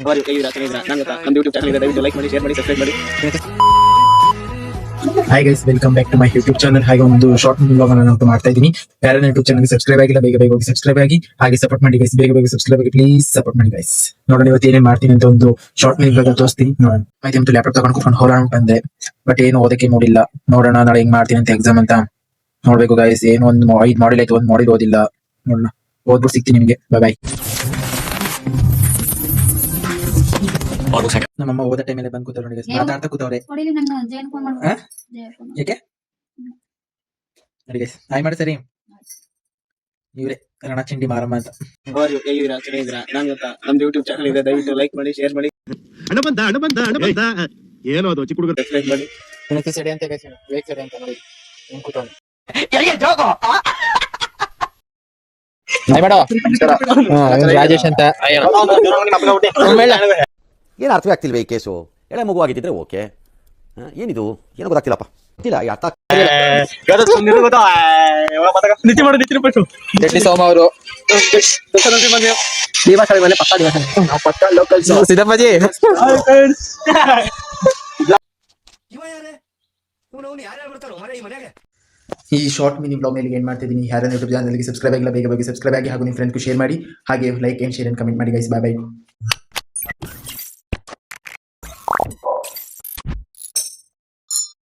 ಅವರು ಕೈವಿರ ಚೆನ್ನಾಗಿದ್ದೀರಾ? ನಾನು ಗೊತ್ತಾ ನಮ್ದು ಯೂಟ್ಯೂಬ್ ಚಾನಲ್ ಇದೆ, ದಯವಿಟ್ಟು ಲೈಕ್ ಮಾಡಿ, ಶೇರ್ ಮಾಡಿ, ಸಬ್ಸ್ಕ್ರೈಬ್ ಮಾಡಿ. Hi guys, welcome back to my YouTube channel. ಹಾಗೆ ಒಂದು ಶಾರ್ಟ್ ಬ್ಲಾಗ್ ಅನ್ನು ನಾನು ಮಾಡ್ತಾ ಇದ್ದೀನಿ. ಯಾರು ಯೂಟ್ಯೂಬ್ ಚಾನಲ್ಗೆ ಸಬ್ಸ್ಕ್ರೈಬ್ ಆಗಿಲ್ಲ, ಬೇಗ ಬೇಗ ಹೋಗಿ ಸಬ್ಸ್ಕ್ರೈಬ್ ಆಗಿ, ಹಾಗೆ ಸಪೋರ್ಟ್ ಮಾಡಿ ಗೈಸ್. ಬೇಗ ಬೇಗ ಸಬ್ಸ್ಕ್ರೈಬ್ ಆಗಿ, ಪ್ಲೀಸ್ ಸಪೋರ್ಟ್ ಮಾಡಿ ಗೈಸ್. ನೋಡೋಣ ಇವತ್ತು ಏನೇನ್ ಮಾಡ್ತೀನಿ ಅಂತ ಒಂದು ಶಾರ್ಟ್ ಬ್ಲಾಗ್ ತೋರಿಸ್ತೀನಿ. ನೋಡೋಣ. ಆಯ್ತು, ಅಂತ ಲ್ಯಾಪ್ಟಾಪ್ ತಗೊಂಡು ಕೂತ್ಕೊಂಡು ಹೋಗೋಣ ಬಂದೆ, ಬಟ್ ಏನು ಓದಕ್ಕೆ ನೋಡಿಲ್ಲ. ನೋಡೋಣ ನಾಳೆ ಹೆಂಗ್ ಮಾಡ್ತೀನಿ ಅಂತ ಎಕ್ಸಾಮ್ ಅಂತ ನೋಡ್ಬೇಕು ಗೈಸ್. ಏನು ಒಂದು 5 ಮಾಡಿಲ್ ಆಯ್ತು, ಒಂದು ಮಾಡಿಲ್ ಓದಿಲ್ಲ. ನೋಡೋಣ, ಓದ್ಬಿಟ್ಟು ಸಿಗ್ತೀನಿ ನಿಮ್ಗೆ. Bye bye. ನಮ್ಮಮ್ಮ ಓದೋ ಟೈಮಲ್ಲಿ ಬಂದು ಕೂತವ್ರೆ ನೋಡಿ, ಮಾತಾಡ್ತಾ ಕೂತವ್ರೆ. ಯಾಕೆ ನೋಡಿ ಗೈಸ್, ಹಾಯ್ ಮಾಡಿ ಸರಿ. ಇವ್ರೆ ರಣ ಚಂಡಿ ಮಾರಮ್ಮ ಅಂತ. ಅವರು ಕೈವಿರ ಚೆನ್ನಾಗಿದ್ದೀರಾ? ನಾನು ಗೊತ್ತಾ ನಮ್ದು ಯೂಟ್ಯೂಬ್ ಚಾನಲ್ ಇದೆ, ದಯವಿಟ್ಟು ಲೈಕ್ ಮಾಡಿ, ಶೇರ್ ಮಾಡಿ, ಏನು ಅದು ಚಿಕ್ಕ ಹುಡುಗ ಸಬ್ಸ್ಕ್ರೈಬ್ ಮಾಡಿ. ಸರಿ ಅಂತ ಗೈಸ್, ವೇಕ್ ಸರಿ ಅಂತ ನೋಡಿ ಹೆಂಗ್ ಕೂತವ್ನೆ. ರಾಜೇಶ್ ಅಂತ ಏನು ಅರ್ಥವೇ ಆಗ್ತಿಲ್ವ ಈ ಕೇಸು? ಎಳೆ ಮಗು ಆಗಿದ್ದಿದ್ರೆ ಓಕೆ, ಏನಿದು ಏನೋ ಗೊತ್ತಾಗ್ತಿಲ್ಲಪ್ಪ. ಗೊತ್ತಿಲ್ಲ ಅರ್ಥ ಜಟ್ಟಿ ಸೋಮ ಅವರು ಸಿದ್ದಪ್ಪಾಜಿ. ಈ ಶಾರ್ಟ್ ಮಿನಿ ಬ್ಲಾಗ್ ನಲ್ಲಿ ಏನ್ ಮಾಡ್ತಿದ್ದೀನಿ, ಯಾರನ್ನ ಯೂಟ್ಯೂಬ್ ಚಾನಲ್ಗೆ ಸಬ್ಸ್ಕ್ರೈಬ್ ಆಗಿಲ್ಲ, ಬೇಗ ಬೇಗ ಸಬ್ಸ್ಕ್ರೈಬ್ ಆಗಿ, ಹಾಗೂ ನಿಮ್ಮ ಫ್ರೆಂಡ್ಗೂ ಶೇರ್ ಮಾಡಿ, ಹಾಗೆ like and share and comment ಮಾಡಿ ಗೈಸ್. Bye bye.